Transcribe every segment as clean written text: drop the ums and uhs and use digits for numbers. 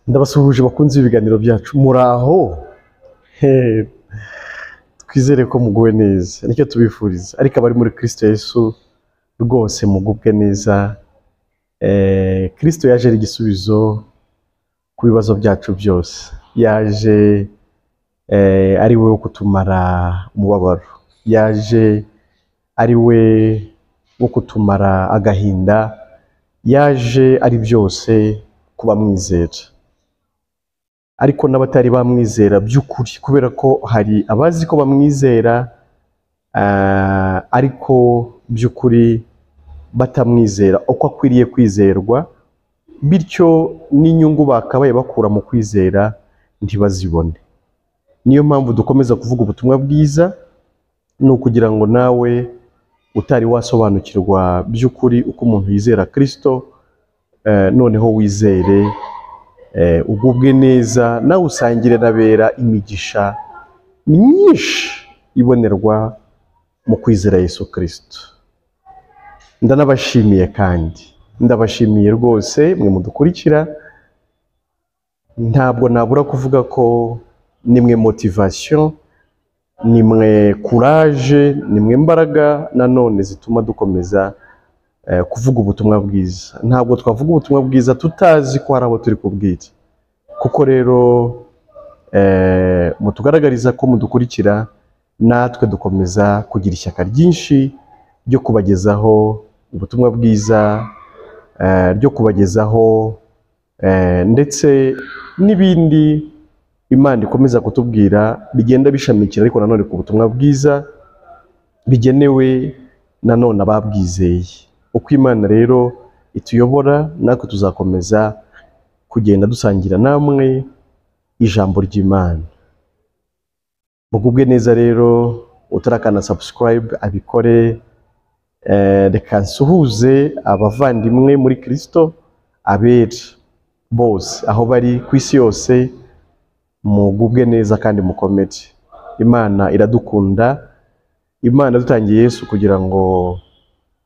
Ndabasuhuje bakunze ibiganiro byacu muraho. Twizere ko muguwe neza, nicyo tubifuriza. Ariko abari muri Kristo Yesu rwose mugubwe neza. Kristo yaje ari igisubizo ku bibazo byacu byose. Yaje ari we wo kutumara umubabaro. Yaje ari we wo kutumara agahinda. Yaje ari byose kuba mwizera. Ariko n'abatari bamwizera by'ukuri, kubera ko hari abazi ko bamwizera ariko by'ukuri batamwizera uko akwiriye kwizerwa, bityo n'inyungu bakabaye bakura mu kwizera ntibazibone. Niyo mpamvu dukomeza kuvuga ubutumwa bwiza, ni ukugira ngo nawe utari wasobanukirwa by'ukuri uko umuntu yizera Kristo, noneho wizere, ugubwe neza, nawe usangire n'abera imigisha myinshi ibonerwa mu kwizera Yesu Kristo. Ndanabashimiye kandi ndabashimiye rwose mwe mudukurikira. Ntabwo nabura kuvuga ko nimwe motivation, nimwe courage, nimwe mbaraga nanone zituma dukomeza kuvuga ubutumwa bwiza. Ntabwo twavuga ubutumwa bwiza tutazi ko hari abo turi kubwira, kuko rero mutugaragariza ko mudukurikira, natwe dukomeza kugira ishyaka ryinshi ryo kubagezaho ubutumwa bwiza, ryo kubagezaho ndetse n'ibindi Imana ikomeza kutubwira bigenda bishamikira ariko nanone ku butumwa bwiza bigenewe nanone ababwizeye. Uko Imana rero ituyobora, natwe tuzakomeza kugenda dusangira namwe ijambo ry'Imana. Mugubwe neza rero, utarakana subscribe abikore. Reka nsuhuze abavandimwe muri Kristo, abera bose aho bari ku isi yose. Mugubwe neza kandi mukomere. Imana iradukunda. Imana dutangiye Yesu kugira ngo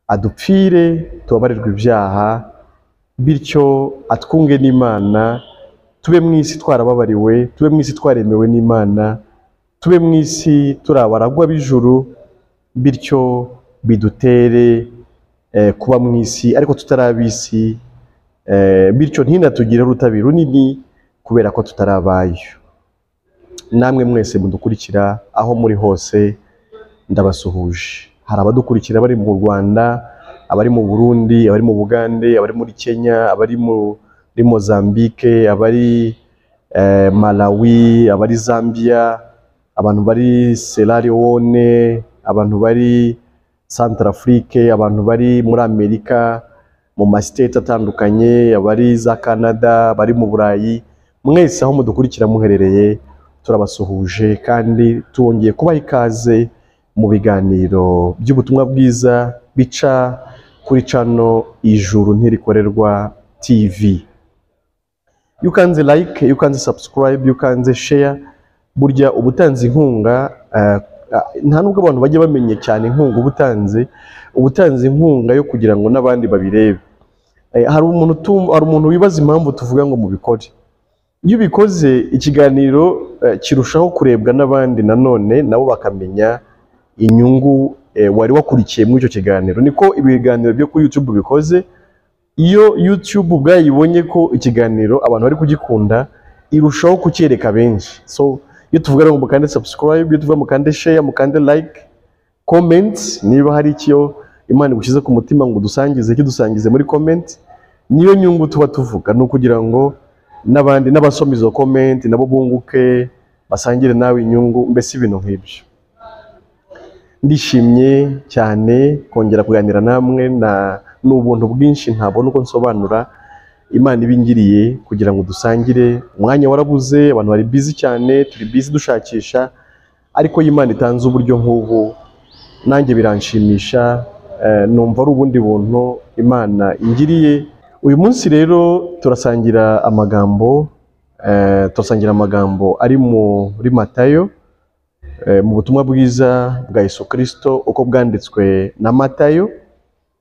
adupfire tubabarirwe ibyaha, bityo atwunge n'Imana, tube mu isi twarababariwe, tube mu isi twaremewe n'Imana, tube mu isi turi abaragwa b'ijuru, bityo bidutere kuba mu isi ariko tutari ab'isi, bityo ntinatugire urutabi runini kubera ko tutari abayo. Namwe mwese mudukurikira aho muri hose ndabasuhuje. Hari abadukurikira bari mu Rwanda, abari mu Burundi, abari mu Bugande, abari muri Kenya, abari muri Mozambique, abari Malawi, abari Zambia, abantu bari Sierra Leone, abantu bari Centrafrique, abantu bari muri Amerika mu ma state atandukanye, abari za Canada, abari mu Burayi. Mwese aho mudukurikira muherereye turabasuhuje kandi tuwongeye kubaha ikaze mu biganiro by'ubutumwa bwiza bica kuri channel Ijuru Ntirikorerwa TV. You kanze like, you kanze subscribe, you kanze share. Burya ubutanzi inkunga, nta nubwo abantu bajya bamenye cyane inkunga ubutanzi inkunga yo kugira ngo n'abandi babirebe. Hari umuntu wibaza impamvu tuvuga ngo mubikore. Iyo ubikoze ikiganiro kirushaho kurebwa n'abandi, nanone nabo bakamenya inyungu wari wakurikiye muri icyo kiganiro. Niko ibiganiro byo kuri YouTube bikoze. Iyo YouTube ubwayibonye ko ikiganiro abantu bari kugikunda, irushaho kucyereka benshi. So iyo tuvuga ngo mukande subscribe, iyo tuvuga mukande share, mukande like, comment, niba hari icyo Imana igushize ku mutima ngo dusangize muri comment. Niyo nyungu tuba tuvuga, ni ukugira ngo n'abandi n'abasoma izo comment nabo bunguke, basangire nawe inyungu, mbese ibintu nk'ibyo. Ndishimye cyane kongera kuganira namwe, n'ubuntu bwinshi ntabona uko nsobanura Imana ibingiriye kugira ngo dusangire. Umwanya warabuze, abantu bari busy cyane, turi busy dushakisha, ariko Imana itanze uburyo nk'ubu nanjye biranshimisha. Numva ari ubundi buntu Imana ingiriye. Uyu munsi rero turasangira amagambo ari muri Matayo, mu butumwa bwiza bwa Yesu Kristo uko bwanditswe na Matayo,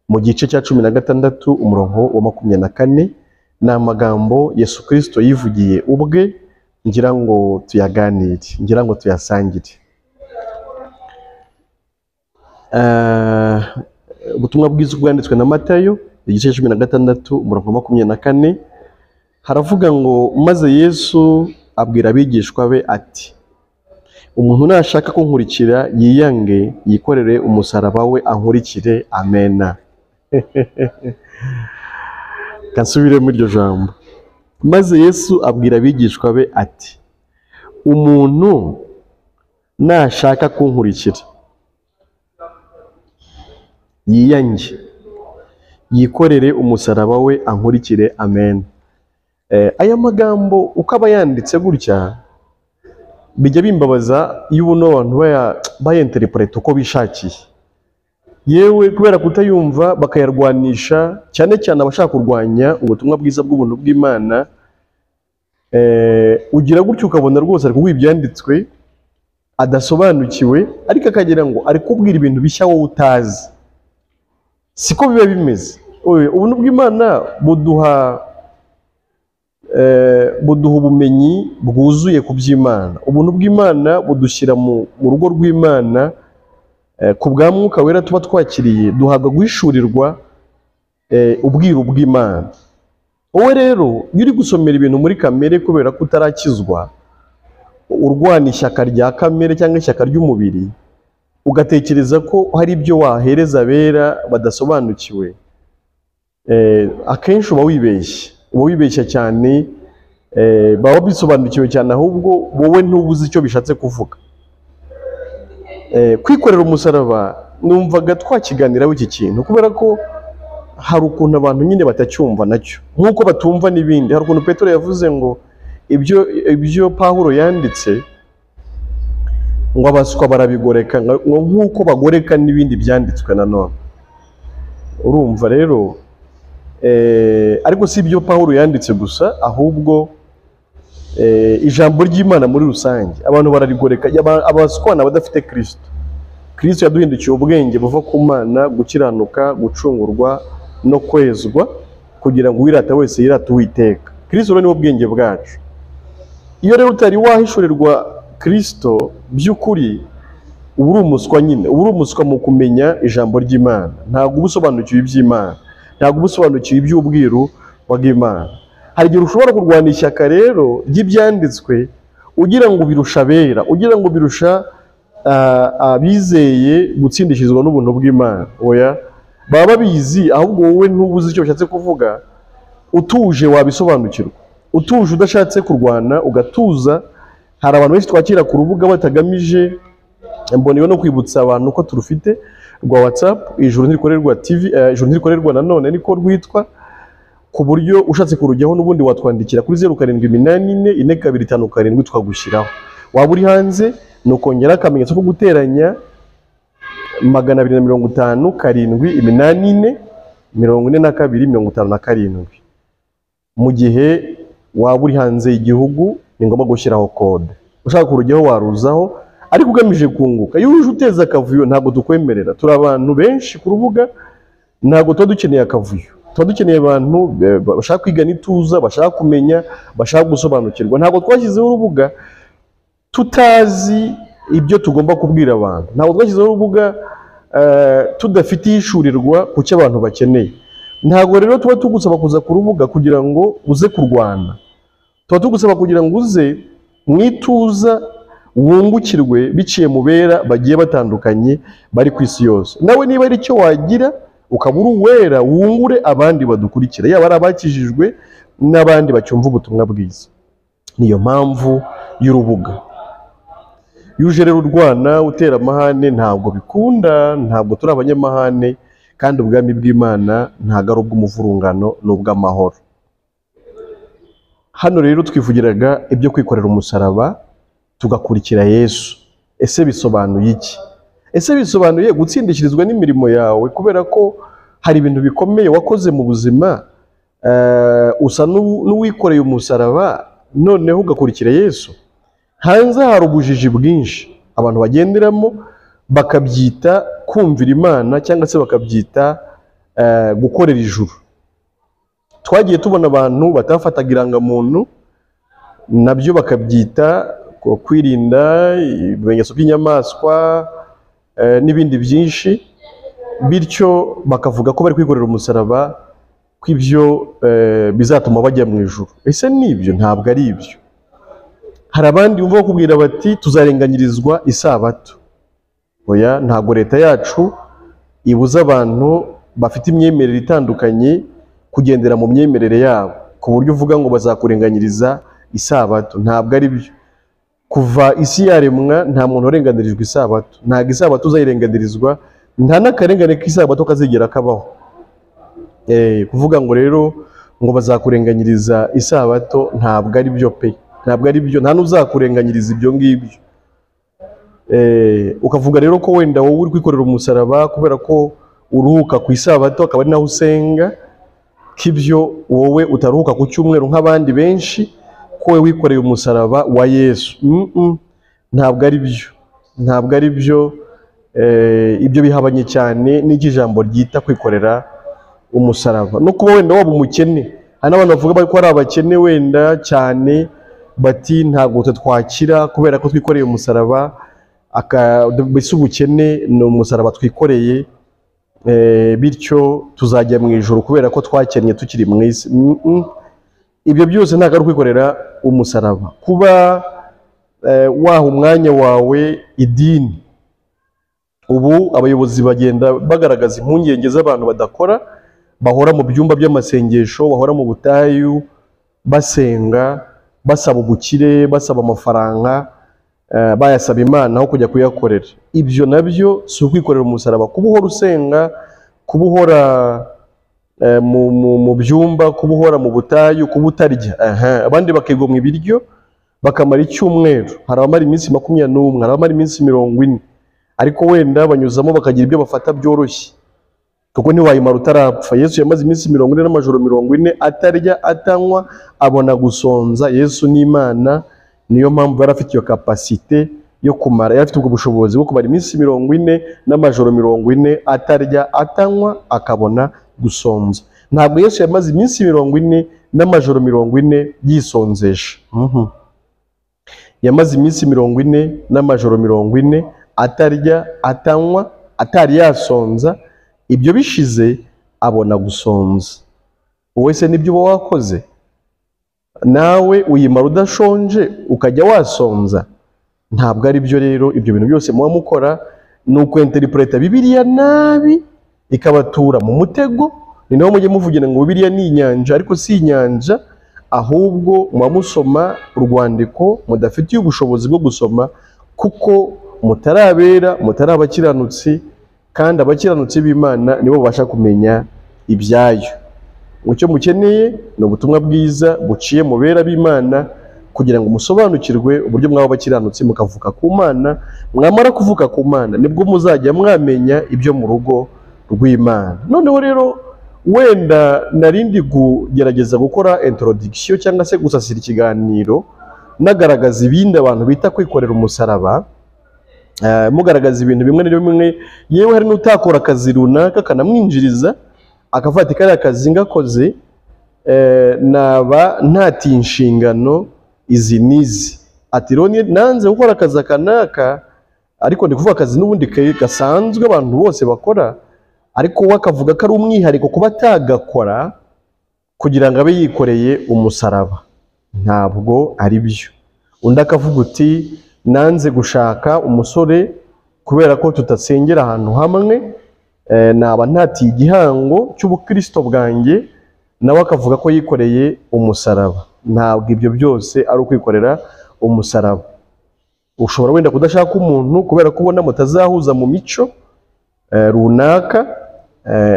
mu gice cya 16 umurongo wa 24 ni amagambo Yesu Kristo yivugiye ubwe, ngira ngo tuyaganire, ngira ngo tuyasangire. Ubutumwa bwiza bwanditswe na Matayo igice 16 umurongo 24 haravuga ngo maze Yesu abwira abigishwa be ati, umuntu nashaka kunkurikira yiyange yikorere umusaraba we ankurikire. Amena. Kansubire muri iryo jambo. Maze Yesu abwira abigishwa be ati, umuntu nashaka kunkurikira yiyange yikorere umusaraba we ankurikire. Amen. Aya magambo uko aba yanditse gutya bijya bimbabaza iyo ubona abantu bayenterpreta uko bishakiye, yewe kubera kutayumva bakayarwanisha, cyane cyane abashaka kurwanya ubutumwa bwiza bw'ubuntu bw'Imana. Ugira gutyo ukabona rwose ari kuvuga ibyanditswe adasobanukiwe, ariko akagira ngo ari kubwira ibintu bishya wowe utazi. Siko biba bimeze. Ubuntu bw'Imana buduha ubumenyi bwuzuye ku by'Imana. Ubuntu bw'Imana budushyira mu rugo rw'Imana ku bwa Mwuka Wera tuba twakiriye, duhabwa guhishurirwa ubwiru bw'Imana. Wowe rero iyo uri gusomera ibintu muri kamere kubera ko utarakizwa, urwana ishyaka rya kamere cyangwa ishyaka ry'umubiri, ugatekereza ko hari ibyo wahereza abera badasobanukiwe, akenshi uba wibeshya cyane. Baba bisobanukiwe cyane, ahubwo wowe ntubuze icyo bishatse kuvuga. Kwikorera umusaraba numvaga twakiganiraho iki kintu, kubera ko hari ukuntu abantu nyine batacyumva nacyo, nk'uko batumva n'ibindi. Hari ukuntu Petero yavuze ngo ibyo Pawulo yanditse ngo abaswa barabigoreka, nk'uko bagoreka n'ibindi byanditswe nanone. Urumva rero, ariko si ibyo Pawulo yanditse gusa, ahubwo ijambo ry'Imana muri rusange abantu bararigoreka. Abaswa n'abadafite Kristo. Kristo yaduhindukiye ubwenge buva ku Mana, gukiranuka, gucungurwa no kwezwa, kugira ngo uwirata wese yirate Uwiteka. Kristo rero niwe bwenge bwacu. Iyo rero utari wahishurirwa Kristo by'ukuri, uba uri umuswa nyine, uba uri umuswa mu kumenya ijambo ry'Imana. Ntabwo uba usobanukiwe iby'Imana, ntabwo uba usobanukiwe iby'ubwiru bw'Imana. Hari igihe ushobora kurwana ishyaka rero ry'ibyanditswe ugira ngo birusha abera, ugira ngo birusha abizeye gutsindishirizwa n'ubuntu bw'Imana. Oya, baba babizi, ahubwo wowe ntubuze icyo bishatse kuvuga. Utuje wabisobanukirwa, utuje udashatse kurwana ugatuza. Hari abantu benshi twakira ku rubuga batagamije, mboniwe no kwibutsa abantu ko turufite rwa WhatsApp, ijuru ntirikorerwa TV, ijuru ntirikorerwa nanone niko rwitwa, ku buryo ushatse kurujyaho n'ubundi watwandikira kuri 07844257 twagushyiraho. Waba uri hanze nukongera akamenyetso ko guteranya 250 7 42 mu gihe waba uri hanze y'igihugu ni ngombwa gushyiraho code. Ushaka kurujyaho waruzaho, ariko ugamije kunguka. Iyo uje uteza akavuyo ntabwo tukwemerera. Turi abantu benshi ku rubuga, ntabwo tuba dukeneye akavuyo. Tuba dukeneye abantu bashaka kwiga n'ituza, bashaka kumenya, bashaka gusobanukirwa. Ntabwo twashyizeho urubuga tutazi ibyo tugomba kubwira abantu. Ntabwo twashyizeho urubuga tudafite ishurirwa ku cyo abantu bakeneye. Ntabwo rero tuba tugusaba kuza ku rubuga kugira ngo uze kurwana. Tuba tugusaba kugira ngo uze mwituza, wungukirwe biciye mu bera bagiye batandukanye bari ku isi yose. Nawe niba ari cyo wagira ukaba uri uwera, wungure abandi badukurikira, yaba ari abakijijwe n'abandi bacyumva ubutumwa bwiza. Niyo mpamvu y'urubuga. Yuje rero urwana utera amahane ntabwo bikunda, ntabwo turi abanyamahane, kandi ubwami bw'Imana ntabwo ari ubw'umuvurungano, ni ubw'amahoro. Hano rero twivugiraga ibyo kwikorera umusaraba tugakurikira Yesu. Ese bisobanuye iki? Ese bisobanuye gutsindishirizwa n'imirimo yawe kubera ko hari ibintu bikomeye wakoze mu buzima, usa n'uwikoreye umusaraba noneho ugakurikira Yesu? Hanze hari ubujiji bwinshi abantu bagenderamo, bakabyita kumvira Imana cyangwa se bakabyita gukorera ijuru. twagiye tubona abantu batafataga irangamuntu nabyo bakabyita kwirinda ibimenyetso by'inyamaswa n'ibindi byinshi, bityo bakavuga ko bari kwikorera umusaraba, ko ibyo bizatuma bajya mu ijuru. Ese nibyo? Ntabwo ari ibyo. Hari abandi bumva bakubwira bati tuzarenganyirizwa isabato. Oya, ntabwo leta yacu ibuza abantu bafite imyemerere itandukanye kugendera mu myemerere yabo ku buryo uvuga ngo bazakurenganyiriza isabato. Ntabwo ari byo. Kuva isi yaremwa nta muntu urenganirijwe isabato. Ntabwo isabato uzayirenganirizwa, nta n'akarengane k'isabato kazigera kabaho. Kuvuga ngo rero ngo bazakurenganyiriza isabato ntabwo ari byo pe. Ntabwo ari byo, nta n'uzakurenganyiriza ibyo ngibyo. Ukavuga rero ko wenda wowe uri kwikorera umusaraba kubera ko uruhuka ku isabato akaba ari naho usenga, k'ibyo wowe utaruhuka ku cyumweru nk'abandi benshi, ko wowe wikoreye umusaraba wa Yesu. Ntabwo ari byo. Ntabwo ari byo. Ibyo bihabanye cyane n'ijambo ryita kwikorera umusaraba. No kuba wenda waba umukene, hari n'abantu bavuga ko ari abakene wenda cyane, bati ntabwo twakira kubera ko twikoreye umusaraba, mbese ubukene ni umusaraba twikoreye, bityo tuzajya mu ijuru kubera ko twakennye tukiri mu isi. Ibyo byose ntabwo ari kwikorera umusaraba. Kuba waha umwanya wawe idini, ubu abayobozi bagenda bagaragaza impungenge z'abantu badakora, bahora mu byumba by'amasengesho, bahora mu butayu basenga, basaba ubukire, basaba amafaranga, bayasaba Imana aho kujya kuyakorera. Ibyo nabyo si ukwikorera umusaraba. Kuba uhora usenga, kuba uhora mu byumba, kuba uhora mu butayu, kuba utarya. Abandi bakigomwa ibiryo bakamara icyumweru, hari abamara iminsi 21, hari abamara iminsi 40, ariko wenda banyuzamo bakagira ibyo bafata byoroshye, kuko ntiwayimara utarapfa. Yesu yamaze iminsi 40 n'amajoro 40 atarya atanywa, abona gusonza. Yesu ni Imana, niyo mpamvu yari afite iyo kapasite yo kumara, yari afite ubwo bushobozi bwo kumara iminsi 40 n'amajoro 40 atarya atanywa akabona gusonza. Ntabwo Yesu yamaze iminsi 40 n'amajoro 40 yisonzesha. Yamaze iminsi 40 n'amajoro 40 atarya atanywa, atari yasonza. Ibyo bishize abona gusonza. Wowe se nibyo uba wakoze? Nawe uyimara udashonje ukajya wasonza? Ntabwo ari byo. Rero ibyo bintu byose muba mukora ni ukwinterpreta Bibiliya nabi, ikabatura mu mutego. Ni naho mujye muvugira ngo Bibiliya ni inyanja, ariko si inyanja, ahubwo muba musoma urwandiko mudafitiye ubushobozi bwo gusoma, kuko mutarabera, mutari abakiranutsi, kandi abakiranutsi b'Imana nibo babasha kumenya ibyayo. Icyo mukeneye ni ubutumwa bwiza buciye mu bera b'Imana, kugira ngo musobanukirwe uburyo mwaba abakiranutsi mukavuka ku Mana. Mwamara kuvuka ku Mana nibwo muzajya mwamenya ibyo mu rugo rw'Imana. Noneho rero wenda narindi kugerageza gukora introduction cyangwa se gusasira ikiganiro nagaragaza ibindi abantu bita kwikorera umusaraba, mugaragaza ibintu bimwe na bimwe, yewe hari n'utakora akazi runaka kanamwinjiriza, akavuga ati kariya kazi ngakoze naba ntatiye inshingano izi nizi. Ati rero nanze gukora akazi kanaka, ariko ndi kuvuga akazi n'ubundi gasanzwe abantu bose bakora, ariko we akavuga ko ari umwihariko kuba atagakora kugira ngo abe yikoreye umusaraba. Ntabwo ari byo. Undi akavuga uti nanze gushaka umusore kubera ko tutasengera ahantu hamwe, naba ntatiye igihango cy'ubukristo bwanjye, nawe akavuga ko yikoreye umusaraba. Ntabwo ibyo byose ari ukwikorera umusaraba. Ushobora wenda kudashaka umuntu kubera ko ubona mutazahuza mu mico runaka,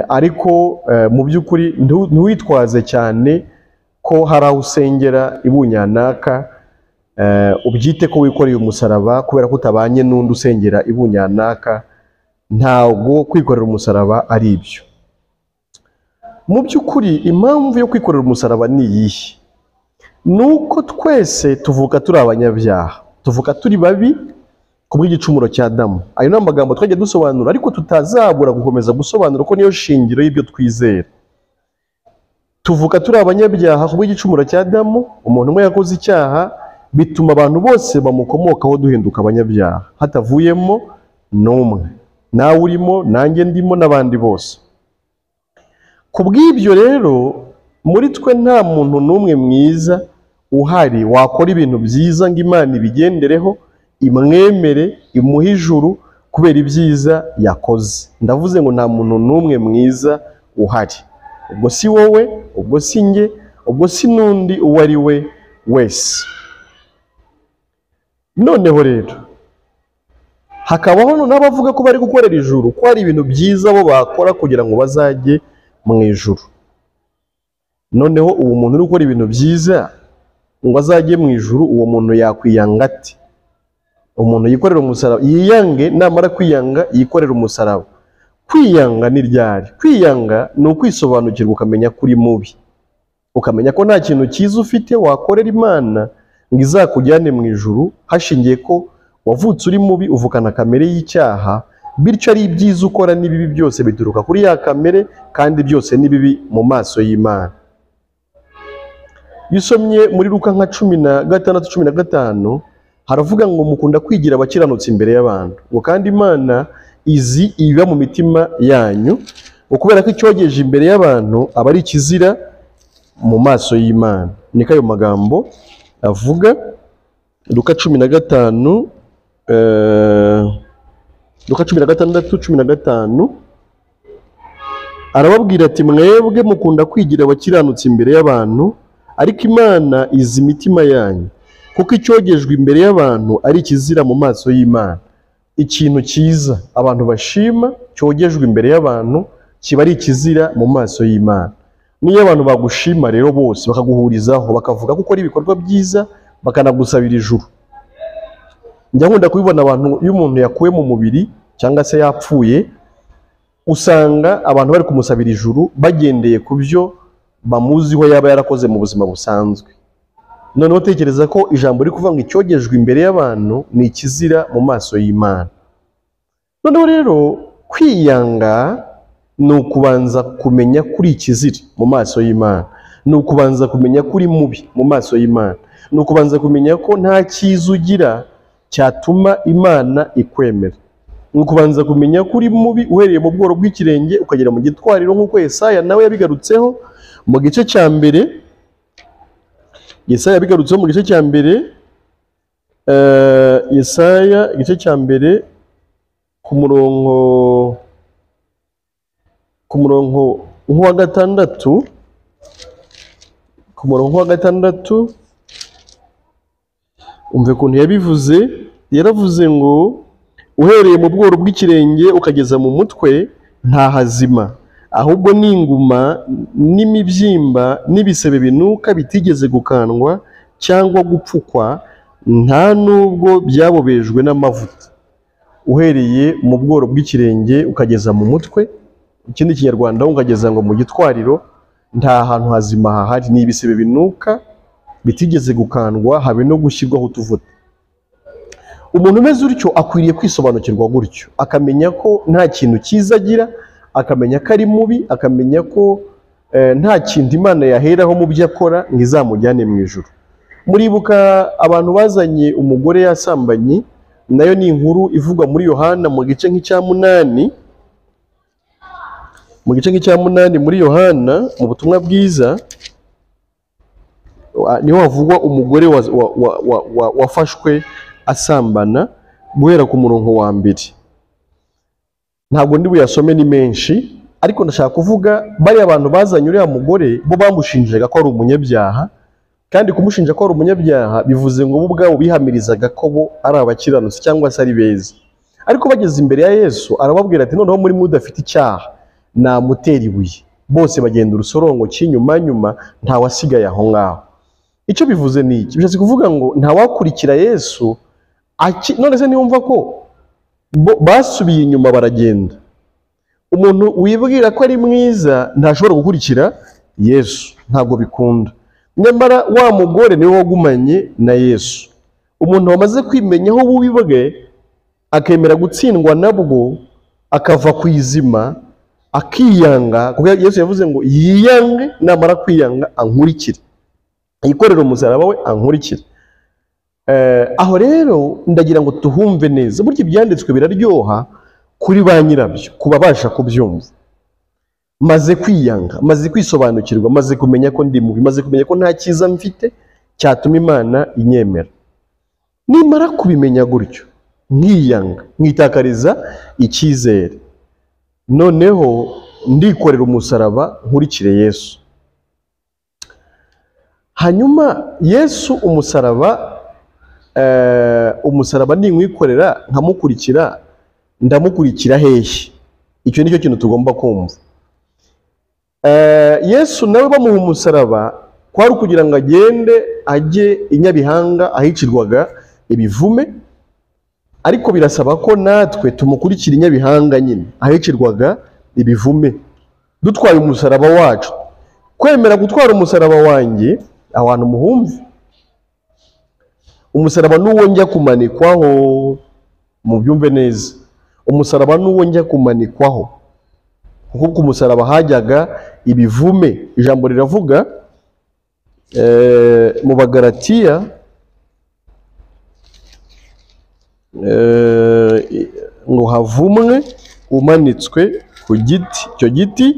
ariko mu by'ukuri ntiwitwaze cyane ko hari aho usengera ibunyanaka, ubyite ko wikoreye umusaraba kubera ko utabanye n'undi usengera ibunyanaka. Ntabwo kwikorera umusaraba ari ibyo. Mu by'ukuri impamvu yo kwikorera umusaraba ni iyihe? Nuko twese tuvuka turi abanyabyaha, tuvuka turi babi kubw'igicumuro cya Adamu. Ayo ni amagambo twajya dusobanura, ariko tutazabura gukomeza gusobanura ko niyo shingiro y'ibyo twizera. tuvuka turi abanyabyaha kubwo igicumuro cya Adamu. Umuntu umwe yakoze icyaha, bituma abantu bose bamukomokaho duhinduka abanyabyaha, hatavuyemo n'umwe. Nawe urimo, nanjye ndimo, n'abandi bose. Kubw'ibyo rero, muri twe nta muntu n'umwe mwiza uhari wakora ibintu byiza ngo Imana ibigendereho, imwemere, imuhe ijuru kubera ibyiza yakoze. Ndavuze ngo nta muntu n'umwe mwiza uhari. Ubwo si wowe, ubwo si njye, ubwo si n'undi uwo ari we wese. Noneho rero, hakabaho n'abavuga ko bari gukorera ijuru, ko hari ibintu byiza bo bakora kugira ngo bazajye mu ijuru. Noneho uwo muntu uri gukora ibintu byiza ngo azajye mu ijuru, uwo muntu yakwiyanga ati? Umuntu yikorera umusaraba, yiyange, namara kwiyanga yikorera umusaraba. Kwiyanga ni ryari? Kwiyanga ni ukwisobanukirwa, ukamenya ko uri mubi, ukamenya ko nta kintu cyiza ufite wakorera Imana ngo izakujyane mu ijuru, hashingiye ko wavutse uri mubi, uvukana kamere y'icyaha, bityo ari ibyiza ukora n'ibibi byose bituruka kuri ya kamere, kandi byose ni bibi mu maso y'Imana. Iyo usomye muri Luka nka 16:15 haravuga ngo mukunda kwigira abakiranutsi imbere y'abantu, ngo kandi Imana izi iba mu mitima yanyu, kubera ko icyogeje imbere y'abantu aba ari ikizira mu maso y'Imana. Niko ayo magambo avuga. Luka 16:15 arababwira ati mwebwe mukunda kwigira abakiranutsi imbere y'abantu, ariko Imana izi imitima yanyu, kuko icyogejwe imbere y'abantu ari ikizira mu maso y'Imana. Ikintu cyiza abantu bashima cyogejwe imbere y'abantu kiba ari ikizira mu maso y'Imana. Niyo abantu bagushima rero bose bakaguhurizaho, bakavuga ko ukora ibikorwa byiza, bakanagusabira ijuru. Njya nkunda kubibona abantu, iyo umuntu yakuwe mu mubiri cyangwa se yapfuye, usanga abantu bari kumusabira ijuru bagendeye ku byo bamuziho yaba yarakoze mu buzima busanzwe. Noneho tekereza ko ijambo riri kuvuga ngo icyogejwe imbere y'abantu ni ikizira mu maso y'Imana. Noneho rero kwiyanga ni ukubanza kumenya kuri ikizira mu maso y'Imana, ni ukubanza kumenya kuri mubi mu maso y'Imana, ni ukubanza kumenya ko nta cyiza ugira cyatuma Imana ikwemera, ni ukubanza kumenya kuri mubi uhereye mu bworo bw'ikirenge ukagera mu gitwariro, nk'uko Yesaya nawe yabigarutseho mu gice cya mbere. Yesaya yabigarutseho mu gice cya mbere, Yesaya igice cya mbere ku murongo nk'uwa gatandatu, umve ukuntu yabivuze. Yaravuze ngo uhereye mu bworo bw'ikirenge ukageza mu mutwe nta hazima, ahubwo ni inguma n'imibyimba n'ibisebe binuka bitigeze gukandwa cyangwa gupfukwa, nta nubwo byabobejwe n'amavuta. Uhereye mu bworo bw'ikirenge ukageza mu mutwe, ikindi kinyarwanda ukageza ngo mu gitwariro, nta hantu hazima hahari. Ni ibisebe binuka bitigeze gukandwa, habe no gushyirwaho utuvuta. Umuntu umeze utyo akwiriye kwisobanukirwa gutyo, akamenya ko nta kintu cyiza agira, akamenya ko ari mubi, akamenya ko nta kintu Imana yaheraho mu byo akora ngo izamujyane mu ijuru. Muribuka abantu bazanye umugore yasambanye, nayo ni inkuru ivugwa muri Yohana mu gice nk'icya 8, muri Yohana mu butumwa bwiza niho havugwa umugore wafashwe asambana guhera ku murongo wa mbere. Ntabwo ndi buyasome ni menshi, ariko ndashaka kuvuga bari abantu bazanye uriya mugore bo bamushinjaga ko ari umunyabyaha, kandi kumushinja ko ari umunyabyaha bivuze ngo bo ubwabo bihamirizaga ko bo ari abakiranutsi cyangwa se ari beza. Ariko bageze imbere ya Yesu arababwira ati noneho muri mudafite icyaha namutera ibuye. Bose bagenda urusorongo cy'inyuma, nta wasigaye aho ngaho. Icyo bivuze ni iki? Bishatse kuvuga ngo nta wakurikira Yesu. None se niwumva ko basubiye inyuma baragenda, umuntu wibwira ko ari mwiza ntashobora gukurikira Yesu, ntabwo bikunda. Nyamara wa mugore niwe wagumanye na Yesu. Umuntu wamaze kwimenyaho ububi bwe, akemera gutsindwa nabwo, akava ku izima, akiyanga, kuko Yesu yavuze ngo yiyange, namara kwiyanga ankurikire, yikorere umusaraba we ankurikire. Aho rero ndagira ngo tuhumve neza, burya ibyanditswe biraryoha kuri ba nyirabyo, kubabasha kubyumva. Maze kwiyanga, maze kwisobanukirwa, maze kumenya ko ndi mubi, maze kumenya ko nta cyiza mfite cyatuma Imana inyemera. Nimara kubimenya gutyo, nkiyanga, nkitakariza icyizere, noneho ndikorera umusaraba nkurikire Yesu. Hanyuma Yesu umusaraba ninkwikorera nkamukurikira, ndamukurikira hehe? Icyo nicyo kintu tugomba kumva. Yesu nawe bamuha umusaraba kwari kugira ngo agende ajye i Nyabihanga ahicirwaga ibivume, ariko birasaba ko natwe tumukurikira i Nyabihanga nyine ahicirwaga ibivume, dutwaye umusaraba wacu. Kwemera gutwara umusaraba wanjye, abantu muhumve, umusaraba n'uwo njya kumanikwaho, mubyumve neza, umusaraba n'uwo njya kumanikwaho, kuko ku musaraba hajyaga ibivume. Ijambo riravuga mu Bagalatiya ngo havumwe umanitswe ku giti. Icyo giti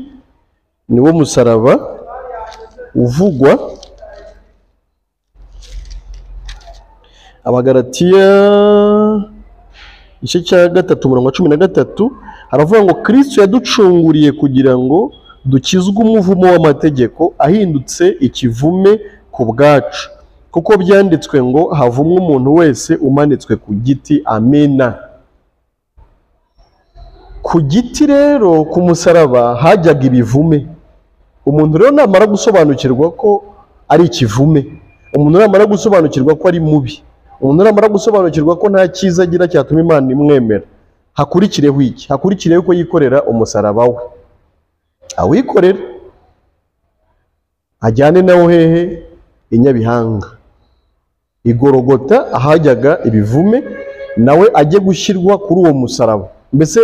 niwo musaraba uvugwa. Abagalatiya igice cya 3:13 haravuga ngo Kristo yaducunguriye kugira ngo dukizwe umuvumo w'amategeko, ahindutse ikivume ku bwacu, kuko byanditswe ngo havumwe umuntu wese umanitswe ku giti. Amina. Ku giti rero, ku musaraba hajyaga ibivume. Umuntu rero namara gusobanukirwa ko ari ikivume, umuntu namara gusobanukirwa ko ari mubi, umuntu namara gusobanukirwa ko nta cyiza agira cyatuma Imana imwemera, hakurikireho iki? Hakurikireho ko yikorera umusaraba we, awikorera ajyane nawo hehe? I Nyabihanga, i Gologota ahajyaga ibivume, nawe ajye gushyirwa kuri uwo musaraba. Mbese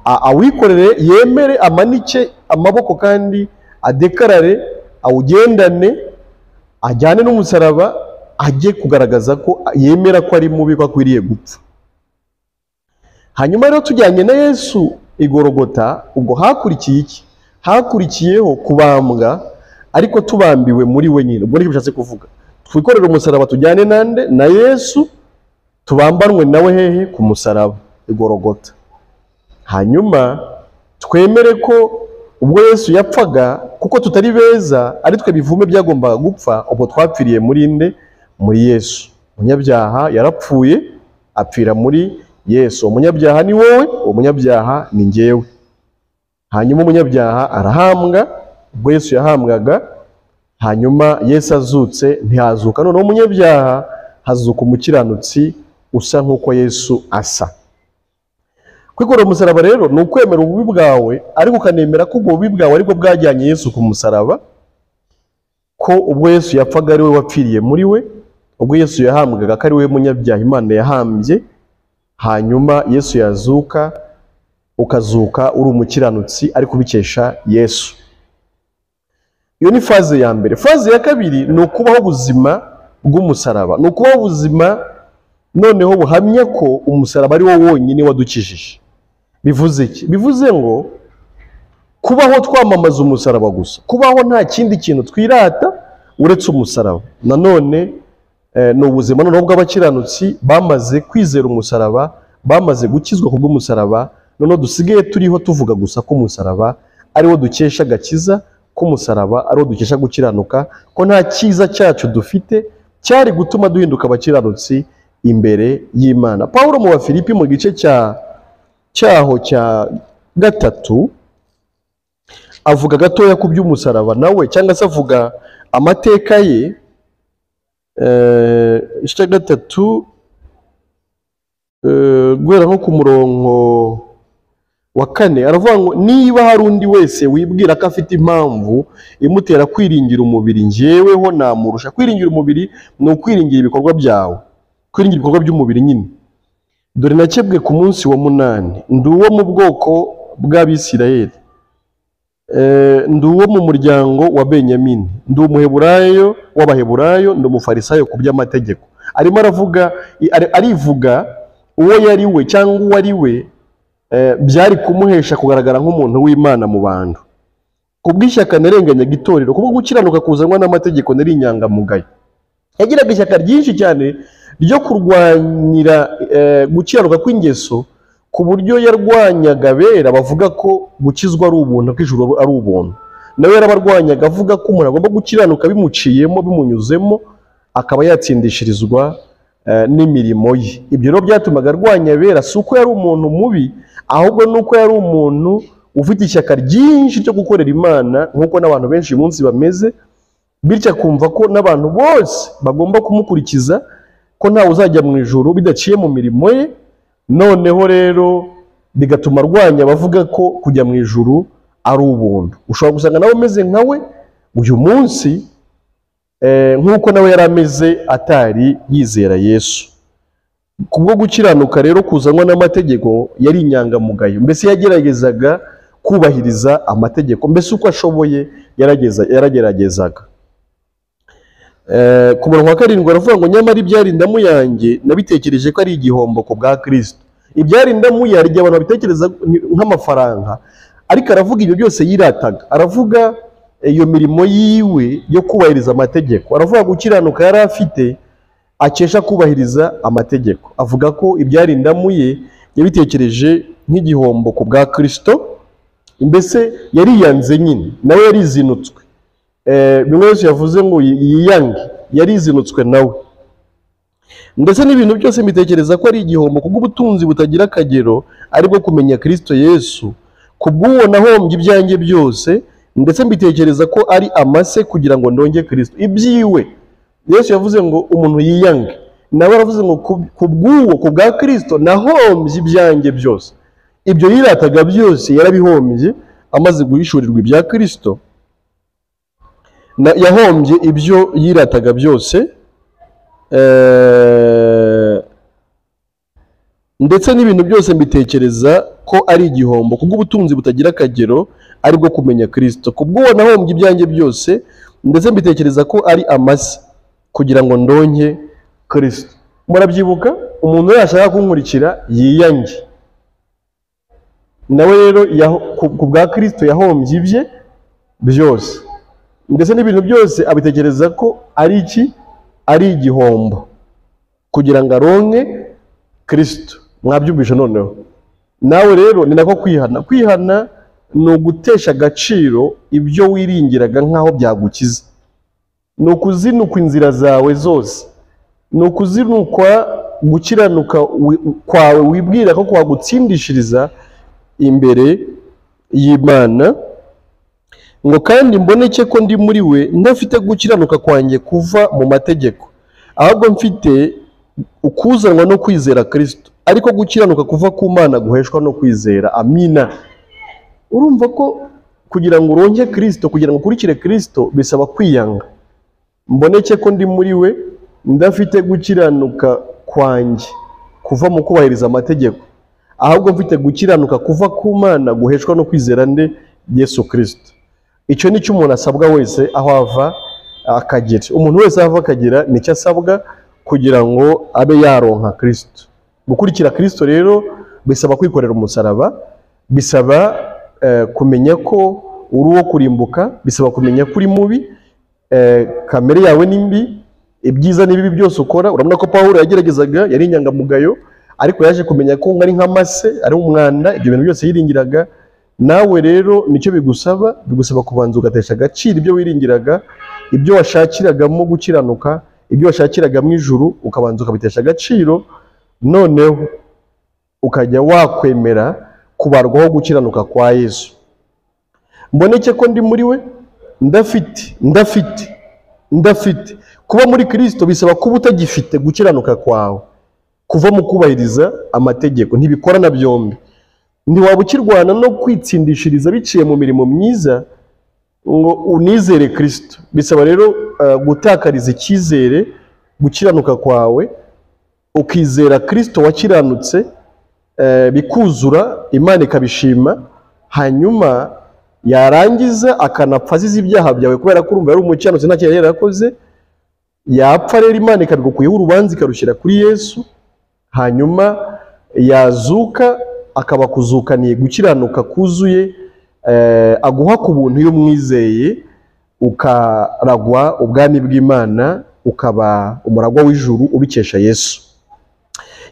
awikorere, yemere, amanike amaboko kandi adekarare, awugendane, ajyane n'umusaraba, ajye kugaragaza ko yemera ko ari mubi, ko akwiriye gupfa. Hanyuma rero tujyanye na Yesu i Gologota, ubwo hakurikiye iki? Hakurikiyeho kubambwa, ariko tubambiwe muri we nyine. Ubwo nicyo bishatse kuvuga, twikorere umusaraba tujyane nande? Na Yesu, tubambanwe nawe hehe? Ku musaraba i Gologota. Hanyuma twemere ko ubwo Yesu yapfaga, kuko tutari beza, ari twe bivume byagombaga gupfa, ubwo twapfiriye muri nde? Muri Yesu. Umunyabyaha yarapfuye, apfira muri Yesu. Umunyabyaha ni wowe, umunyabyaha ni njyewe. Hanyuma umunyabyaha arahambwa, ubwo Yesu yahambwaga. Hanyuma Yesu azutse, ntihazuka noneho umunyabyaha, hazuka umukiranutsi usa nk'uko Yesu asa. Kwikorera umusaraba rero ni ukwemera ububi bwawe, ariko ukanemera ko ubwo bubi bwawe aribwo bwajyanye Yesu ku musaraba, ko ubwo Yesu yapfaga ari we wapfiriye muri we, ubwo Yesu yahambwaga ko ari we munyabyaha Imana yahambye. Hanyuma Yesu yazuka, ukazuka uri umukiranutsi ariko ubikesha Yesu. Iyo ni faze ya mbere. Faze ya kabiri ni ukubaho ubuzima bw'umusaraba, ni ukubaho ubuzima noneho buhamya ko umusaraba ari wo wonyine wadukijije. Bivuze iki? Bivuze ngo kubaho twamamaza umusaraba gusa, kubaho nta kindi kintu twirata uretse umusaraba. Nanone ni ubuzima noneho bw'abakiranutsi bamaze kwizera umusaraba, bamaze gukizwa kubw'umusaraba, noneho dusigaye turiho tuvuga gusa ko umusaraba ari wo dukesha agakiza, ko umusaraba ari wo dukesha gukiranuka, ko nta cyiza cyacu dufite cyari gutuma duhinduka abakiranutsi imbere y'Imana. Pawulo mu Bafilipi mu gice cyaho cya 3 avuga gatoya ku by'umusaraba nawe, cyangwa se avuga amateka ye. Igice 3 guhera nko ku murongo wa 4 aravuga ngo niba hari undi wese wibwira ko afite impamvu imutera kwiringira umubiri, njyeweho namurusha. Kwiringira umubiri ni ukwiringira ibikorwa byawe, kwiringira ibikorwa by'umubiri nyine. Dore nakebwe ku munsi wa 8, ndi uwo mu bwoko bw'Abisirayeli, ndi uwo mu muryango wa Benyamini, ndi umuheburayo w'abaheburayo, ndi umufarisayo ku by'amategeko. Arimo arivuga uwo yari we cyangwa uwo ari we byari kumuhesha kugaragara nk'umuntu w'Imana mu bantu. Kubw'ishyaka narenganyaga itorero, kubwo gukiranuka kuzanwa n'amategeko nari inyangamugayo. Yagiraga ishyaka ryinshi cyane ryo kurwanira gukiranuka kw'ingeso, ku buryo yarwanyaga abera bavuga ko gukizwa ari ubuntu, ko ijuru ari ubuntu. Nawe yarabarwanyaga avuga ko umuntu agomba gukiranuka bimuciyemo, bimunyuzemo, akaba yatsindishirizwa n'imirimo ye. Ibyo rero byatumaga arwanya abera, si uko yari umuntu mubi, ahubwo nuko yari umuntu ufite ishyaka ryinshi ryo gukorera Imana, nk'uko n'abantu benshi uyu munsi bameze, bityo akumva ko n'abantu bose bagomba kumukurikiza, ko ntawe uzajya mu ijuru bidaciye mu mirimo ye. Noneho rero bigatuma arwanya abavuga ko kujya mu ijuru ari ubuntu. Ushobora gusanga nawe umeze nkawe uyu munsi, nk'uko nawe yari ameze atari yizera Yesu. Kubwo gukiranuka rero kuzanwa n'amategeko yari inyangamugayo, mbese yageragezaga kubahiriza amategeko, mbese uko ashoboye yarageragezaga. Ku murongo wa 7 aravuga ngo nyamara ibyarindamu yanjye nabitekereje ko ari igihombo ku bwa Kristo. Ibyarindamu yaryo abantu babitekereza nk'amafaranga, ariko aravuga ibyo byose yirataga. Aravuga iyo mirimo yiwe yo kubahiriza amategeko, aravuga gukiranuka yari afite akesha kubahiriza amategeko. Avuga ko ibyarindamu ye yabitekereje nk'igihombo ku bwa Kristo, mbese yariyanze nyine, nawe yarizinutswe. Bimwe Yesu yavuze ngo yiyange, yarizinutswe nawe. Ndetse n'ibintu byose mbitekereza ko ari igihombo kubw'ubutunzi butagira akagero, aribwo kumenya Kristo Yesu. Kubw'uwo nahombye ibyanjye byose, ndetse mbitekereza ko ari amase kugira ngo ndonge Kristo. Ibyiwe Yesu yavuze ngo umuntu yiyange, nawe aravuze ngo kubw'uwo, ku bwa Kristo nahombye ibyanjye byose. Ibyo yirataga byose yarabihombye amaze guhishurirwa ibya Kristo. Yahombye ibyo yirataga byose, ndetse n'ibintu byose mbitekereza ko ari igihombo kubw'ubutunzi butagira akagero, aribwo kumenya Kristo. Kubw'uwo nahombye ibyanjye byose, ndetse mbitekereza ko ari amase kugira ngo ndonke Kristo. Murabyibuka, umuntu yashaka kunkurikira yiyange. Nawe rero ku bwa Kristo yahombye ibye byose, ndetse n'ibintu byose abitekereza ko ari iki? Ari igihombo kugira ngo aronke Kristo. Mwabyumvisha noneho? Nawe rero ni nako kwihana. Kwihana ni ugutesha agaciro ibyo wiringiraga nk'aho byagukiza. Ni ukuzinukwa inzira zawe zose, ni ukuzinukwa gukiranuka kwawe wibwira ko kwagutsindishiriza imbere y'Imana. Ngo kandi mboneke ko ndi muri we ndafite gukiranuka kwanjye kuva mu mategeko, ahubwo mfite ukuzanwa no kwizera Kristo, ariko gukiranuka kuva ku Mana guheshwa no kwizera. Amina. Urumva ko kugira ngo uronke Kristo, kugira ngo ukurikire Kristo, bisaba kwiyanga. Mboneke ko ndi muri we ndafite gukiranuka kwanjye kuva mu kubahiriza amategeko, ahubwo mfite gukiranuka kuva ku Mana guheshwa no kwizera nde? Yesu Kristo. Icyo ni cyo umuntu asabwa wese aho ava akagera. Umuntu wese aho ava akagera nicyo asabwa kugira ngo abe yaronka Kristo. Gukurikira Kristo rero bisaba kwikorera umusaraba, bisaba kumenya ko uri uwo kurimbuka, bisaba kumenya ko uri mubi, kamere yawe ni mbi, ibyiza n'ibibi byose ukora. Urabona ko Pawulo yageragezaga, yari inyangamugayo, ariko yaje kumenya ko ari nk'amase, ari umwanda, ibyo bintu byose yiringiraga. Nawe rero nicyo bigusaba kubanza ugatesha agaciro ibyo wiringiraga, ibyo washakiragamo gukiranuka, ibyo washakiragamo ijuru, ukabanza ukabitesha agaciro, noneho ukajya wakwemera kubarwaho gukiranuka kwa Yesu. Mboneke ko ndi muri we ndafite. Kuba muri Kristo bisaba kuba utagifite gukiranuka kwawe kuva mu kubahiriza amategeko. Ntibikorana byombi. Ntiwaba ukirwana no kwitsindishiriza biciye mu mirimo myiza ngo unizere Kristo. Bisaba rero gutakariza icyizere, gukiranuka kwawe, ukizera Kristo wakiranutse, bikuzura, Imana ikabishima, hanyuma yarangiza akanapfa azize ibyaha byawe kubera ko urumva yari umukiranutsi nta cyaha yari yarakoze, yapfa rero Imana ikabigukuyeho urubanza ikarushyira kuri Yesu, hanyuma yazuka akaba akuzukaniye gukiranuka kuzuye, aguha ku buntu iyo umwizeye, ukaragwa ubwami bw'Imana, ukaba umuragwa w'ijuru ubikesha Yesu.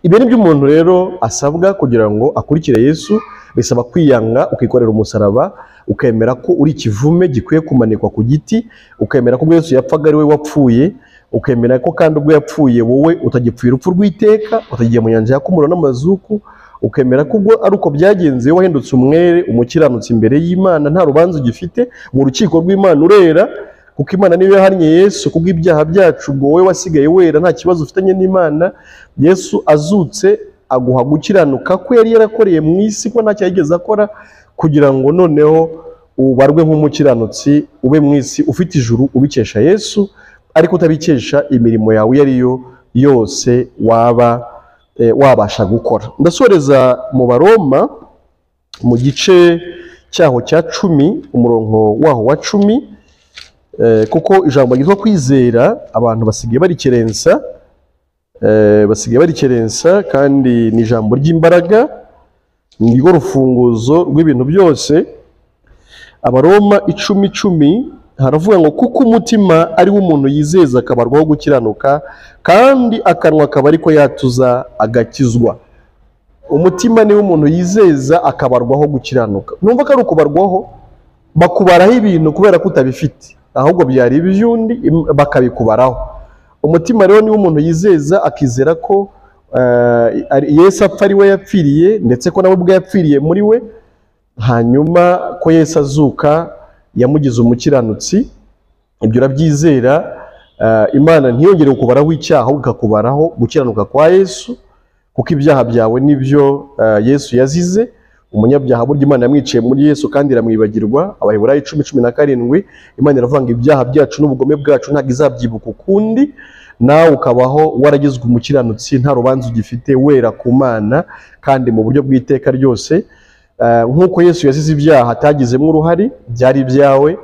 Ibi ni byo umuntu rero asabwa kugira ngo akurikire Yesu. Bisaba kwiyanga, ukikorera umusaraba, ukemera ko uri ikivume gikwiye kumanikwa ku giti, ukemera ko ubwo Yesu yapfaga ari we wapfuye, ukemera ko kandi ubwo yapfuye wowe utagipfuye urupfu rw'iteka, utagiye mu nyanja y'akumuro n'amazuku, ukemera ko ubwo ari uko byagenze wahindutse umwere, umukiranutsi imbere y'Imana, nta rubanza ugifite mu rukiko rw'Imana, urera kuko Imana niyo yahannye Yesu kubw'ibyaha byacu, ubwo wowe wasigaye wera nta kibazo ufitanye n'Imana. Yesu azutse aguha gukiranuka ko yari yarakoreye mu isi ko ntacyo yigeze akora, kugira ngo noneho ubarwe nk'umukiranutsi, ube mu isi ufite ijuru ubikesha Yesu, ariko utabikesha imirimo yawe iyo ari yo yose wabasha gukora. Ndasoreza mu Baroma mu gice cyaho cya 10 umurongo waho wa 10, kuko ijambo ryitwa kwizera abantu basigaye barikerensa, kandi ni ijambo ry'imbaraga, ni rwo rufunguzo rw'ibintu byose. Abaroma 10:10 haravuga ngo kuko umutima ari wo umuntu yizeza akabarwaho gukiranuka, kandi akanwa akaba ariko yatuza agakizwa. Umutima ni wo umuntu yizeza akabarwaho gukiranuka. Numva ko ari ukubarwaho, bakubaraho ibintu kubera ko utabifite, ahubwo byari iby'undi bakabikubaraho. Umutima rero ni wo umuntu yizeza akizera ko Yesu apfa ari we yapfiriye, ndetse ko nawe ubwo yapfiriye muri we, hanyuma ko Yesu azuka yamugize umukiranutsi. Ibyo urabyizera, Imana ntiyongere kukubaraho icyaha, ahubwo ikakubaraho gukiranuka kwa Yesu, kuko ibyaha byawe nibyo Yesu yazize. Umunyabyaha burya Imana yamwiciye muri Yesu kandi iramwibagirwa. Abaheburayo 10:17 Imana iravuga ngo ibyaha byacu n'ubugome bwacu ntabwo izabyibuka ukundi, nawe ukabaho waragizwe umukiranutsi, nta rubanza ugifite, wera ku Mana kandi mu buryo bw'iteka ryose. Nk'uko Yesu yazize ibyaha atagizemo uruhare, byari ibyawe,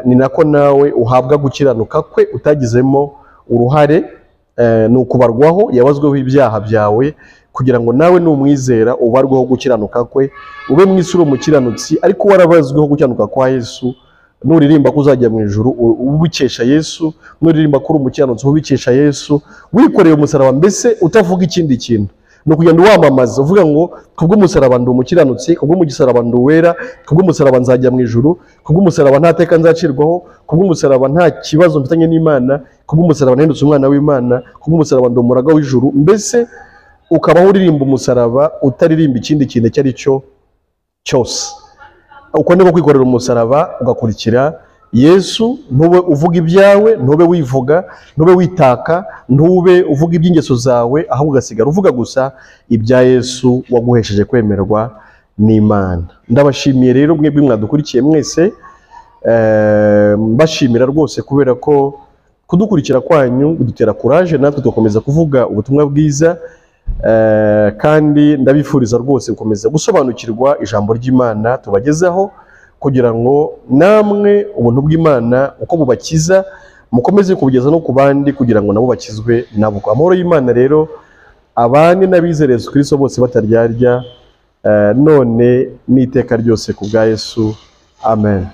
ni nako nawe uhabwa gukiranuka kwe utagizemo uruhare. Ni ukubarwaho, yabazweho ibyaha byawe, kugira ngo nawe numwizera ubarweho gukiranuka kwe, ube mu isi uri umukiranutsi, ariko warabazweho gukiranuka kwa Yesu. Nuririmba ko uzajya mu ijuru ubikesha Yesu, nuririmba ko uri umukiranutsi ubikesha Yesu, wikoreye umusaraba, mbese utavuga ikindi kintu. No kugenda wamamaza uvuga ngo kubw'umusaraba ndi umukiranutsi, kubw'umusaraba ndi uwera, kubw'umusaraba nzajya mu ijuru, kubw'umusaraba nta teka nzacirwaho, kubw'umusaraba nta kibazo mfitanye n'Imana, kubw'umusaraba nahindutse umwana w'Imana, kubw'umusaraba ndi umuragwa w'ijuru. Mbese ukabaho uririmba umusaraba, utaririmba ikindi kintu icyo ari cyo cyose. Uko niko kwikorera umusaraba ugakurikira Yesu, ntube uvuga ibyawe, ntube wivuga, ntube witaka, ntube uvuga iby'ingeso zawe, ahubwo ugasigara uvuga gusa ibya Yesu waguhesheje kwemerwa n'Imana. Ndabashimiye rero mwebwe mwadukurikiye mwese, mbashimira rwose kubera ko kudukurikira kwanyu bidutera courage, natwe tugakomeza kuvuga ubutumwa bwiza, kandi ndabifuriza rwose gukomeza gusobanukirwa ijambo ry'Imana tubagezaho, kugira ngo namwe ubuntu bw'Imana uko bubakiza mukomeze kubugeza no ku bandi, kugira ngo nabo bakizwe nabo. Amahoro y'Imana rero abane n'abizera Yesu Kristo bose bataryarya, none n'iteka ryose ku bwa Yesu. Amen.